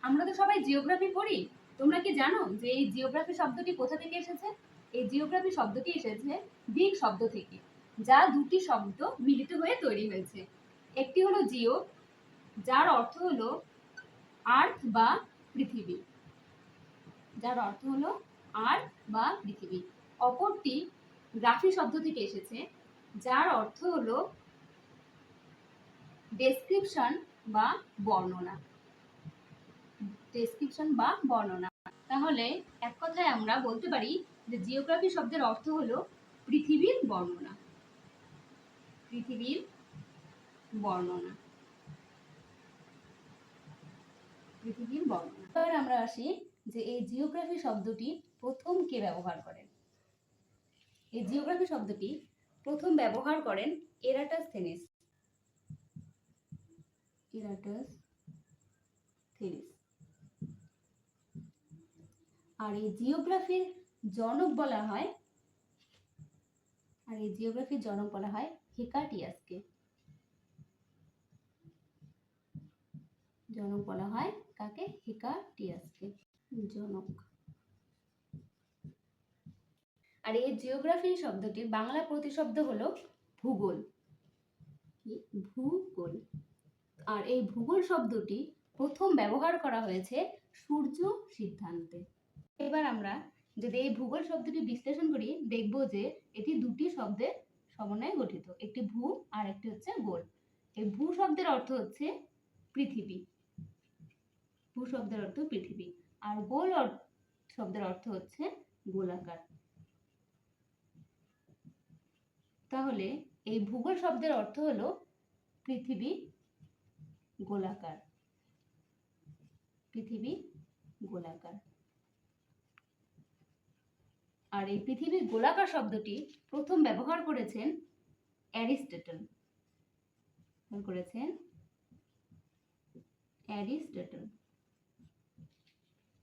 আমরা তো সবাই জিওগ্রাফি পড়ি। তোমরা কি জানো যে এই জিওগ্রাফি শব্দটি কোথা থেকে এসেছে? এই জিওগ্রাফি শব্দটি এসেছে দিক শব্দ থেকে, যা দুটি শব্দ মিলিত হয়ে তৈরি হয়েছে। একটি হলো জিও, যার অর্থ হলো আর্থ বা পৃথিবী, যার অর্থ হলো আর্থ বা পৃথিবী। অপরটি গ্রাফি শব্দ থেকে এসেছে, যার অর্থ হলো ডেসক্রিপশন বা বর্ণনা। ডেসক্রিপশন বা বর্ণনা। তাহলে এক কথায় আমরা বলতে পারি যে জিওগ্রাফি শব্দের অর্থ হলো পৃথিবীর বর্ণনা। পৃথিবীর বর্ণনা। পৃথিবীর বর্ণনা। এবার আমরা আসি যে এই জিওগ্রাফি শব্দটি প্রথম কে ব্যবহার করেন। এই জিওগ্রাফি শব্দটি প্রথম ব্যবহার করেন এরাটোস্থেনিস। আর এই জিওগ্রাফির জনক বলা হয় হেকাটিয়াসকে। জনক বলা হয় কাকে? হেকাটিয়াসকে জনক। আর এই জিওগ্রাফি শব্দটির বাংলা প্রতিশব্দ হলো ভূগোল। ভূগোল। আর এই ভূগোল শব্দটি প্রথম ব্যবহার করা হয়েছে সূর্য সিদ্ধান্তে। এবার আমরা যদি এই ভূগোল শব্দটি বিশ্লেষণ করি, দেখব যে এটি দুটি শব্দের সমন্বয়ে গঠিত, একটি ভূ আর একটি হচ্ছে গোল। এই ভূ শব্দের অর্থ হচ্ছে পৃথিবী, ভূ শব্দের অর্থ পৃথিবী, আর গোল শব্দের অর্থ হচ্ছে গোলাকার। তাহলে এই ভূগোল শব্দের অর্থ হলো পৃথিবী গোলাকার। পৃথিবী গোলাকার। আর এই পৃথিবী গোলাকার শব্দটি প্রথম ব্যবহার করেছেন অ্যারিস্টটল।